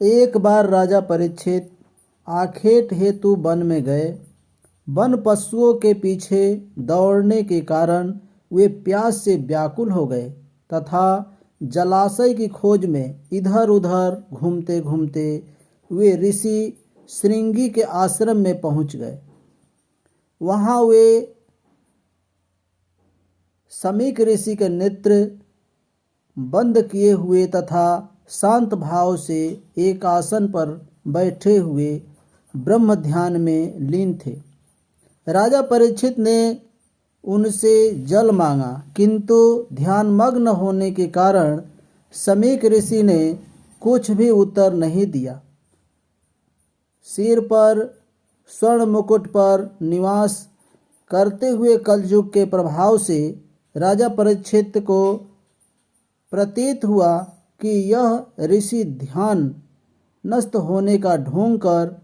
एक बार राजा परीक्षित आखेट हेतु वन में गए। वन पशुओं के पीछे दौड़ने के कारण वे प्यास से व्याकुल हो गए तथा जलाशय की खोज में इधर उधर घूमते घूमते वे ऋषि श्रृंगी के आश्रम में पहुंच गए। वहां वे समीक ऋषि के नेत्र बंद किए हुए तथा शांत भाव से एक आसन पर बैठे हुए ब्रह्म ध्यान में लीन थे। राजा परीक्षित ने उनसे जल मांगा, किंतु ध्यान मग्न होने के कारण समीक ऋषि ने कुछ भी उत्तर नहीं दिया। सिर पर स्वर्ण मुकुट पर निवास करते हुए कलयुग के प्रभाव से राजा परीक्षित को प्रतीत हुआ कि यह ऋषि ध्यान नष्ट होने का ढोंग कर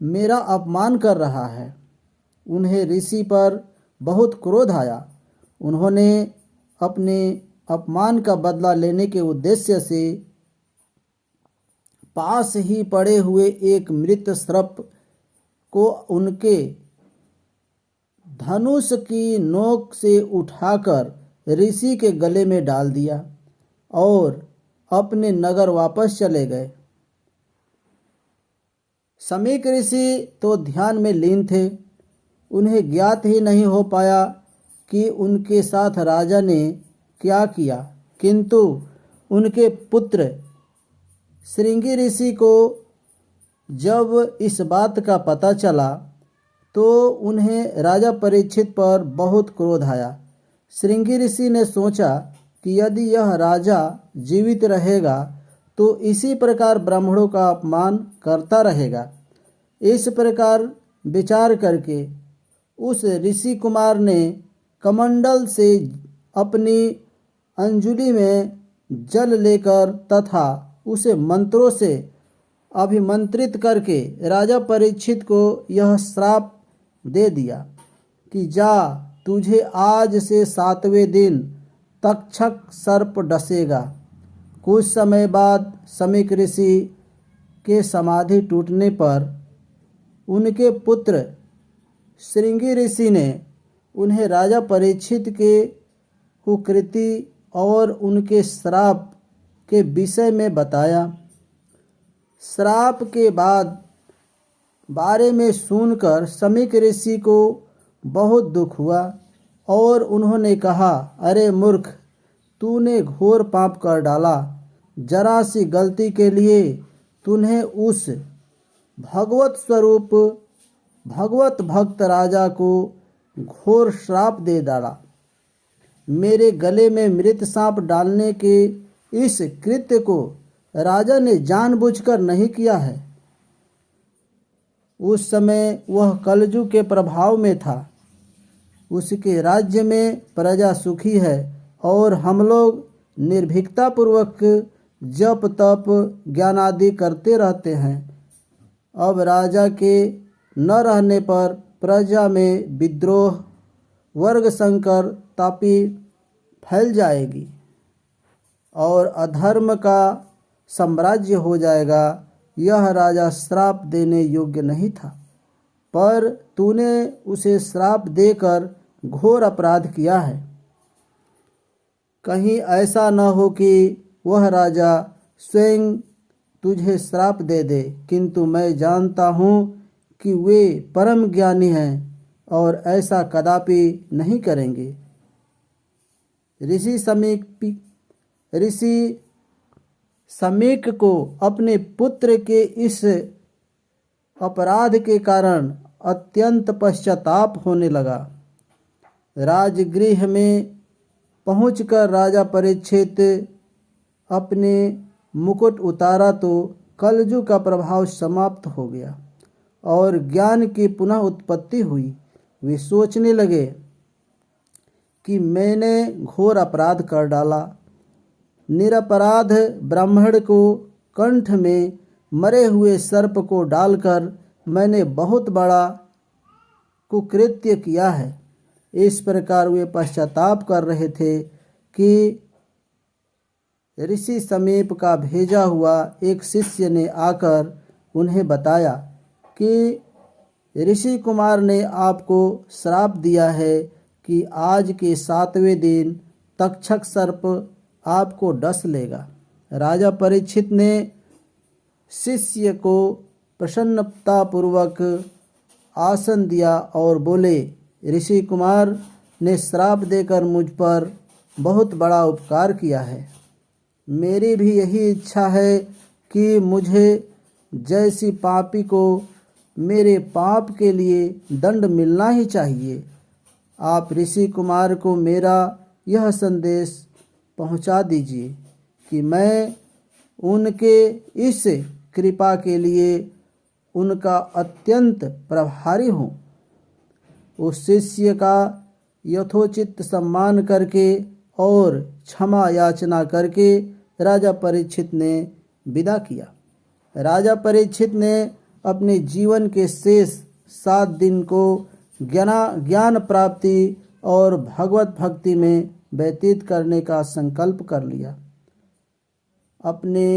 मेरा अपमान कर रहा है। उन्हें ऋषि पर बहुत क्रोध आया। उन्होंने अपने अपमान का बदला लेने के उद्देश्य से पास ही पड़े हुए एक मृत सर्प को उनके धनुष की नोक से उठाकर ऋषि के गले में डाल दिया और अपने नगर वापस चले गए। समीक ऋषि तो ध्यान में लीन थे। उन्हें ज्ञात ही नहीं हो पाया कि उनके साथ राजा ने क्या किया, किंतु उनके पुत्र श्रृंगी ऋषि को जब इस बात का पता चला तो उन्हें राजा परीक्षित पर बहुत क्रोध आया। श्रृंगी ऋषि ने सोचा कि यदि यह राजा जीवित रहेगा तो इसी प्रकार ब्राह्मणों का अपमान करता रहेगा। इस प्रकार विचार करके उस ऋषि कुमार ने कमंडल से अपनी अंजुलि में जल लेकर तथा उसे मंत्रों से अभिमंत्रित करके राजा परीक्षित को यह श्राप दे दिया कि जा, तुझे आज से 7वें दिन तक्षक सर्प डसेगा। कुछ समय बाद समीक ऋषि के समाधि टूटने पर उनके पुत्र श्रृंगी ऋषि ने उन्हें राजा परीक्षित के कुकृति और उनके श्राप के विषय में बताया। श्राप के बारे में सुनकर समीक ऋषि को बहुत दुख हुआ और उन्होंने कहा, अरे मूर्ख, तूने घोर पाप कर डाला। जरा सी गलती के लिए तूने उस भगवत स्वरूप भगवत भक्त राजा को घोर श्राप दे डाला। मेरे गले में मृत सांप डालने के इस कृत्य को राजा ने जानबूझकर नहीं किया है। उस समय वह कलयुग के प्रभाव में था। उसके राज्य में प्रजा सुखी है और हम लोग निर्भीकता पूर्वक जप तप ज्ञान आदि करते रहते हैं। अब राजा के न रहने पर प्रजा में विद्रोह, वर्ग संकर तापी फैल जाएगी और अधर्म का साम्राज्य हो जाएगा। यह राजा श्राप देने योग्य नहीं था, पर तूने उसे श्राप देकर घोर अपराध किया है। कहीं ऐसा न हो कि वह राजा स्वयं तुझे श्राप दे दे, किंतु मैं जानता हूँ कि वे परम ज्ञानी हैं और ऐसा कदापि नहीं करेंगे। ऋषि समीक को अपने पुत्र के इस अपराध के कारण अत्यंत पश्चाताप होने लगा। राजगृह में पहुंचकर राजा परीक्षित अपने मुकुट उतारा तो कलयुग का प्रभाव समाप्त हो गया और ज्ञान की पुनः उत्पत्ति हुई। वे सोचने लगे कि मैंने घोर अपराध कर डाला। निरपराध ब्राह्मण को कंठ में मरे हुए सर्प को डालकर मैंने बहुत बड़ा कुकृत्य किया है। इस प्रकार वे पश्चाताप कर रहे थे कि ऋषि समीप का भेजा हुआ एक शिष्य ने आकर उन्हें बताया कि ऋषि कुमार ने आपको श्राप दिया है कि आज के 7वें दिन तक्षक सर्प आपको डस लेगा। राजा परीक्षित ने शिष्य को प्रसन्नतापूर्वक आसन दिया और बोले, ऋषि कुमार ने श्राप देकर मुझ पर बहुत बड़ा उपकार किया है। मेरी भी यही इच्छा है कि मुझे जैसी पापी को मेरे पाप के लिए दंड मिलना ही चाहिए। आप ऋषि कुमार को मेरा यह संदेश पहुंचा दीजिए कि मैं उनके इस कृपा के लिए उनका अत्यंत प्रभारी हूँ। उस शिष्य का यथोचित सम्मान करके और क्षमा याचना करके राजा परीक्षित ने विदा किया। राजा परीक्षित ने अपने जीवन के शेष 7 दिन को ज्ञान प्राप्ति और भगवत भक्ति में व्यतीत करने का संकल्प कर लिया। अपने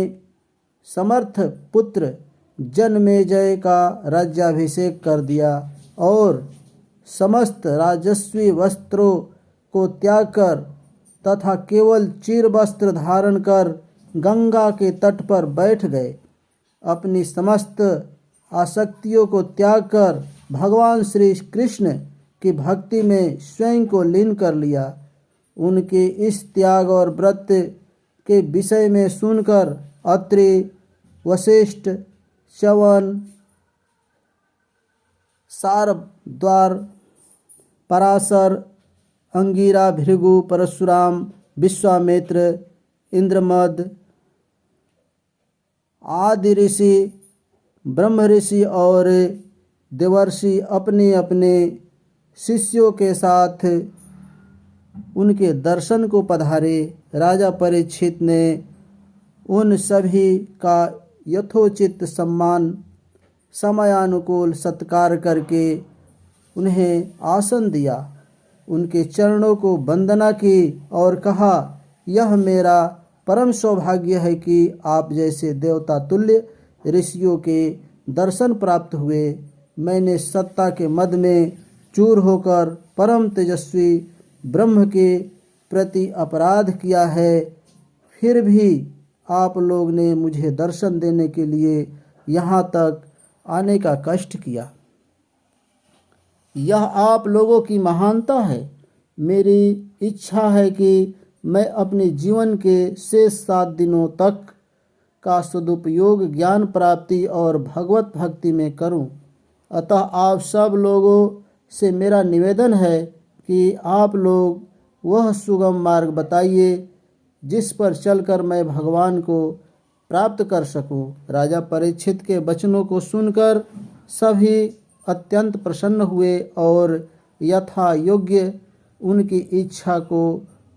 समर्थ पुत्र जनमेजय का राज्याभिषेक कर दिया और समस्त राजस्वी वस्त्रों को त्याग कर तथा केवल चिर वस्त्र धारण कर गंगा के तट पर बैठ गए। अपनी समस्त आसक्तियों को त्याग कर भगवान श्री कृष्ण की भक्ति में स्वयं को लीन कर लिया। उनके इस त्याग और व्रत के विषय में सुनकर अत्रि, वशिष्ठ, च्यवन, शार्दूल, पराशर, अंगिरा, भृगु, परशुराम, विश्वामित्र, इंद्रमद आदि ऋषि, ब्रह्म ऋषि और देवर्षि अपने अपने शिष्यों के साथ उनके दर्शन को पधारे। राजा परीक्षित ने उन सभी का यथोचित सम्मान समयानुकूल सत्कार करके उन्हें आसन दिया, उनके चरणों को वंदना की और कहा, यह मेरा परम सौभाग्य है कि आप जैसे देवता तुल्य ऋषियों के दर्शन प्राप्त हुए। मैंने सत्ता के मद में चूर होकर परम तेजस्वी ब्रह्म के प्रति अपराध किया है, फिर भी आप लोग ने मुझे दर्शन देने के लिए यहाँ तक आने का कष्ट किया। यह आप लोगों की महानता है। मेरी इच्छा है कि मैं अपने जीवन के शेष 7 दिनों तक का सदुपयोग ज्ञान प्राप्ति और भगवत भक्ति में करूं। अतः आप सब लोगों से मेरा निवेदन है कि आप लोग वह सुगम मार्ग बताइए जिस पर चलकर मैं भगवान को प्राप्त कर सकूं। राजा परीक्षित के वचनों को सुनकर सभी अत्यंत प्रसन्न हुए और यथा योग्य उनकी इच्छा को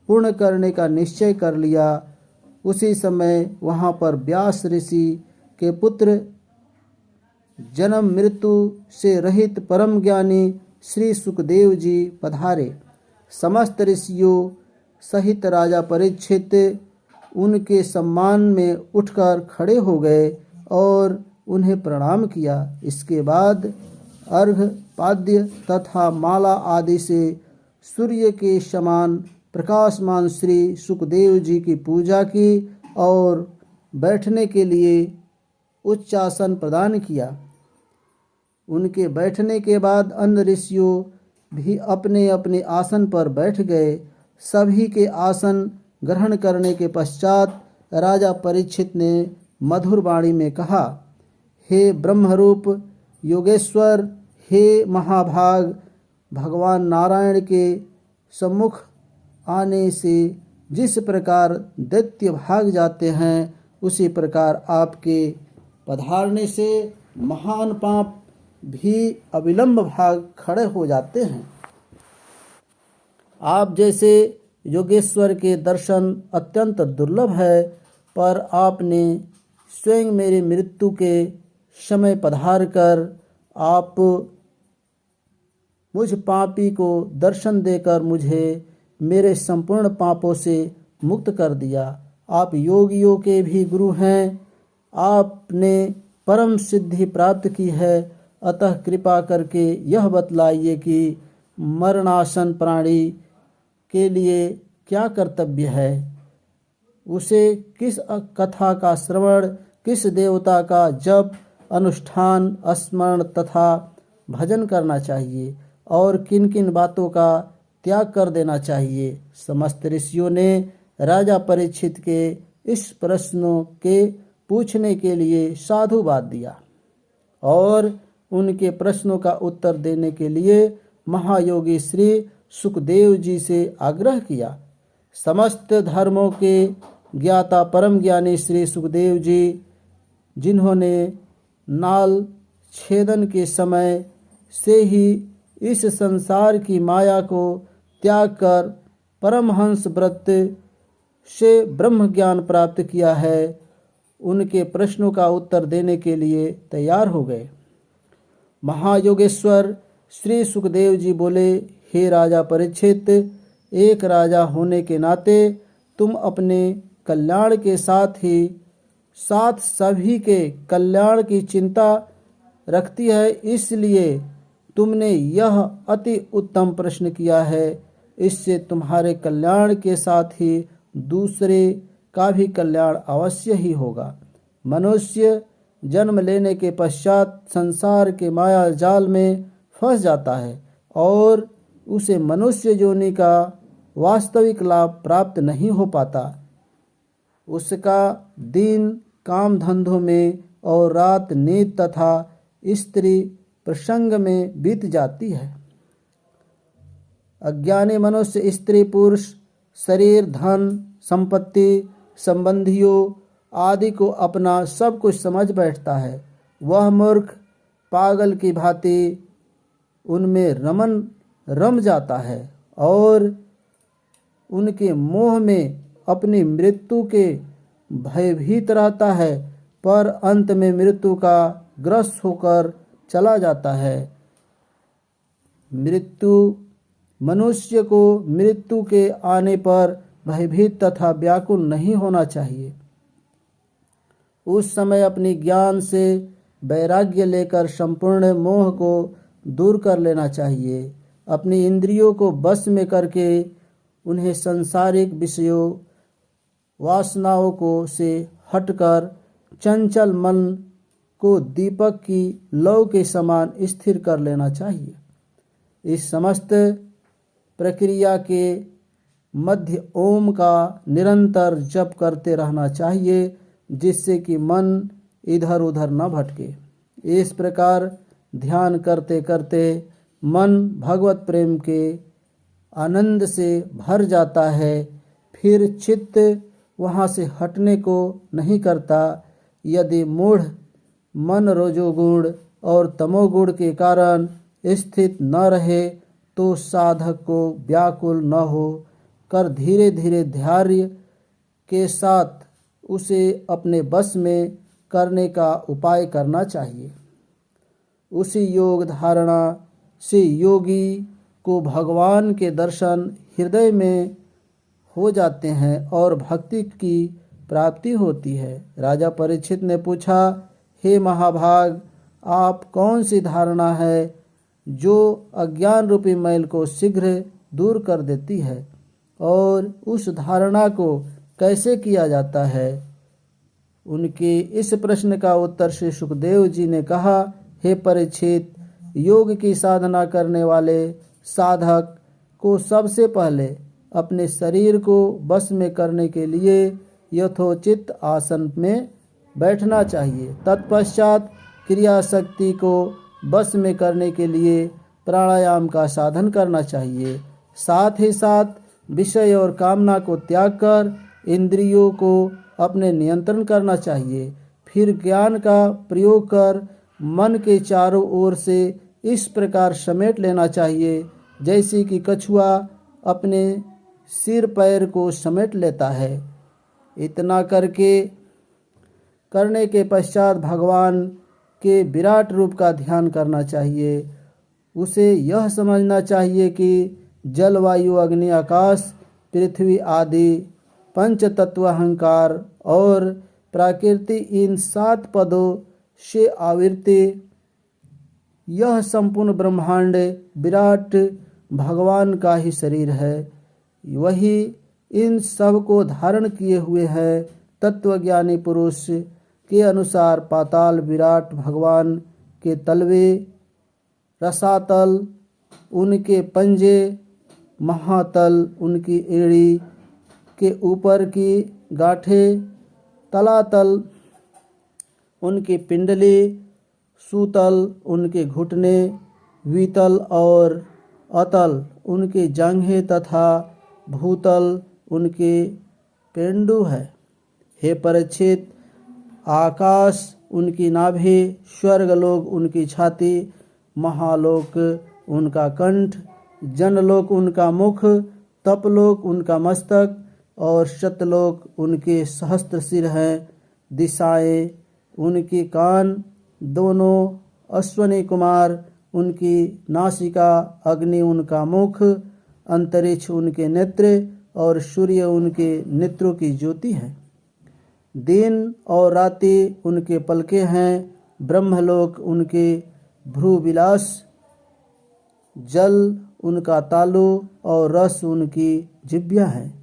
पूर्ण करने का निश्चय कर लिया। उसी समय वहाँ पर व्यास ऋषि के पुत्र जन्म मृत्यु से रहित परम ज्ञानी श्री सुखदेव जी पधारे। समस्त ऋषियों सहित राजा परीक्षित उनके सम्मान में उठकर खड़े हो गए और उन्हें प्रणाम किया। इसके बाद अर्घ्य, पाद्य तथा माला आदि से सूर्य के समान प्रकाशमान श्री सुखदेव जी की पूजा की और बैठने के लिए उच्चासन प्रदान किया। उनके बैठने के बाद अन्य ऋषियों भी अपने अपने आसन पर बैठ गए। सभी के आसन ग्रहण करने के पश्चात राजा परीक्षित ने मधुर वाणी में कहा, हे ब्रह्मरूप योगेश्वर, हे महाभाग, भगवान नारायण के सम्मुख आने से जिस प्रकार दैत्य भाग जाते हैं, उसी प्रकार आपके पधारने से महान पाप भी अविलंब भाग खड़े हो जाते हैं। आप जैसे योगेश्वर के दर्शन अत्यंत दुर्लभ है, पर आपने स्वयं मेरी मृत्यु के समय पधार कर आप मुझ पापी को दर्शन देकर मुझे मेरे संपूर्ण पापों से मुक्त कर दिया। आप योगियों के भी गुरु हैं, आपने परम सिद्धि प्राप्त की है, अतः कृपा करके यह बतलाइए कि मरणासन प्राणी के लिए क्या कर्तव्य है। उसे किस कथा का श्रवण, किस देवता का जप, अनुष्ठान, स्मरण तथा भजन करना चाहिए और किन किन बातों का त्याग कर देना चाहिए। समस्त ऋषियों ने राजा परीक्षित के इस प्रश्नों के पूछने के लिए साधुवाद दिया और उनके प्रश्नों का उत्तर देने के लिए महायोगी श्री सुखदेव जी से आग्रह किया। समस्त धर्मों के ज्ञाता परम ज्ञानी श्री सुखदेव जी, जिन्होंने नाल छेदन के समय से ही इस संसार की माया को त्याग कर परमहंस व्रत से ब्रह्म ज्ञान प्राप्त किया है, उनके प्रश्नों का उत्तर देने के लिए तैयार हो गए। महायोगेश्वर श्री सुखदेव जी बोले, हे राजा परीक्षित, एक राजा होने के नाते तुम अपने कल्याण के साथ ही साथ सभी के कल्याण की चिंता रखती है, इसलिए तुमने यह अति उत्तम प्रश्न किया है। इससे तुम्हारे कल्याण के साथ ही दूसरे का भी कल्याण अवश्य ही होगा। मनुष्य जन्म लेने के पश्चात संसार के माया जाल में फंस जाता है और उसे मनुष्य योनि का वास्तविक लाभ प्राप्त नहीं हो पाता। उसका दिन काम धंधों में और रात नींद तथा स्त्री प्रसंग में बीत जाती है। अज्ञानी मनुष्य स्त्री पुरुष, शरीर, धन, संपत्ति, संबंधियों आदि को अपना सब कुछ समझ बैठता है। वह मूर्ख पागल की भांति उनमें रम जाता है और उनके मोह में अपनी मृत्यु के भयभीत रहता है, पर अंत में मृत्यु का ग्रस्त होकर चला जाता है। मनुष्य को मृत्यु के आने पर भयभीत तथा व्याकुल नहीं होना चाहिए। उस समय अपनी ज्ञान से वैराग्य लेकर संपूर्ण मोह को दूर कर लेना चाहिए। अपनी इंद्रियों को वश में करके उन्हें सांसारिक विषयों वासनाओं को से हटकर चंचल मन को दीपक की लौ के समान स्थिर कर लेना चाहिए। इस समस्त प्रक्रिया के मध्य ओम का निरंतर जप करते रहना चाहिए, जिससे कि मन इधर उधर न भटके। इस प्रकार ध्यान करते करते मन भगवत प्रेम के आनंद से भर जाता है। फिर चित्त वहाँ से हटने को नहीं करता। यदि मूढ़ मन रजोगुण और तमोगुण के कारण स्थित न रहे तो साधक को व्याकुल न हो कर धीरे धीरे धैर्य के साथ उसे अपने बस में करने का उपाय करना चाहिए। उसी योग धारणा से योगी को भगवान के दर्शन हृदय में हो जाते हैं और भक्ति की प्राप्ति होती है। राजा परीक्षित ने पूछा, हे महाभाग, आप कौन सी धारणा है जो अज्ञान रूपी मैल को शीघ्र दूर कर देती है और उस धारणा को कैसे किया जाता है? उनके इस प्रश्न का उत्तर श्री सुखदेव जी ने कहा, हे परीक्षित, योग की साधना करने वाले साधक को सबसे पहले अपने शरीर को बस में करने के लिए यथोचित आसन में बैठना चाहिए। तत्पश्चात क्रिया शक्ति को बस में करने के लिए प्राणायाम का साधन करना चाहिए। साथ ही साथ विषय और कामना को त्याग कर इंद्रियों को अपने नियंत्रण करना चाहिए। फिर ज्ञान का प्रयोग कर मन के चारों ओर से इस प्रकार समेट लेना चाहिए जैसे कि कछुआ अपने सिर पैर को समेट लेता है। इतना करने के पश्चात भगवान के विराट रूप का ध्यान करना चाहिए। उसे यह समझना चाहिए कि जल, वायु, अग्नि, आकाश, पृथ्वी आदि पंच तत्व, अहंकार और प्रकृति, इन 7 पदों से आवृत्ति यह संपूर्ण ब्रह्मांड विराट भगवान का ही शरीर है। वही इन सब को धारण किए हुए है। तत्वज्ञानी पुरुष के अनुसार पाताल विराट भगवान के तलवे, रसातल उनके पंजे, महातल उनकी एड़ी के ऊपर की गांठें, तलातल उनकी पिंडली, सूतल उनके घुटने, वितल और अतल उनके जांघें तथा भूतल उनके पेंडु है। हे परीक्षित, आकाश उनकी नाभि, स्वर्गलोक उनकी छाती, महालोक उनका कंठ, जनलोक उनका मुख, तपलोक उनका मस्तक और सतलोक उनके सहस्त्र सिर हैं। दिशाएं उनके कान दोनों, अश्वनी कुमार उनकी नासिका, अग्नि उनका मुख, अंतरिक्ष उनके नेत्र और सूर्य उनके नेत्रों की ज्योति है। दिन और राति उनके पलके हैं। ब्रह्मलोक उनके भ्रूविलास, जल उनका तालु और रस उनकी जिह्वा है।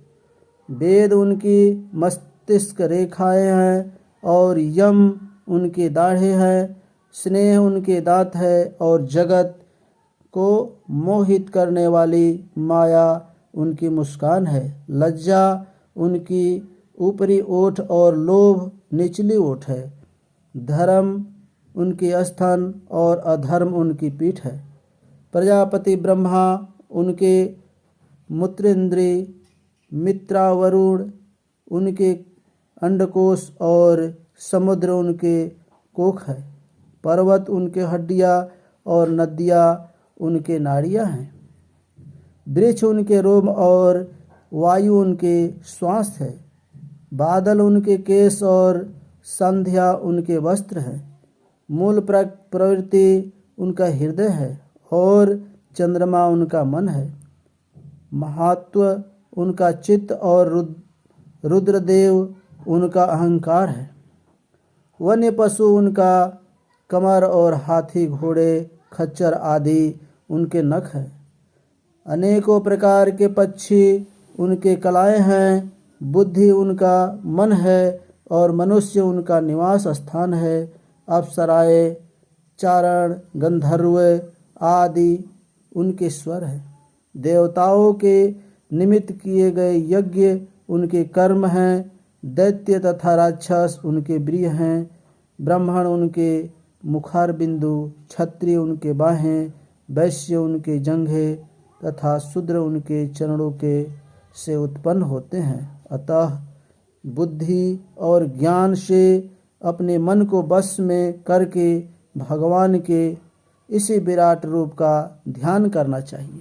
वेद उनकी मस्तिष्क रेखाएं हैं और यम उनके दाढ़े हैं। स्नेह उनके दांत है और जगत को मोहित करने वाली माया उनकी मुस्कान है। लज्जा उनकी ऊपरी ओठ और लोभ निचली ओठ है। धर्म उनके स्तन और अधर्म उनकी पीठ है। प्रजापति ब्रह्मा उनके मूत्रेंद्री, मित्रा वरुण उनके अंडकोश और समुद्र उनके कोख है। पर्वत उनके हड्डियाँ और नदियाँ उनके नाड़ियाँ हैं। वृक्ष उनके रोम और वायु उनके श्वास है। बादल उनके केश और संध्या उनके वस्त्र हैं। मूल प्रवृत्ति उनका हृदय है और चंद्रमा उनका मन है। महात्व उनका चित्त और रुद्रदेव उनका अहंकार है। वन्य पशु उनका कमर और हाथी, घोड़े, खच्चर आदि उनके नख है। अनेकों प्रकार के पक्षी उनके कलाएं हैं। बुद्धि उनका मन है और मनुष्य उनका निवास स्थान है। अप्सराएं, चारण, गंधर्व आदि उनके स्वर है। देवताओं के निमित्त किए गए यज्ञ उनके कर्म हैं। दैत्य तथा राक्षस उनके प्रिय हैं। ब्राह्मण उनके मुखार बिंदु, क्षत्रिय उनके बाहें, वैश्य उनके जंघे तथा शूद्र उनके चरणों के से उत्पन्न होते हैं। अतः बुद्धि और ज्ञान से अपने मन को वश में करके भगवान के इसी विराट रूप का ध्यान करना चाहिए।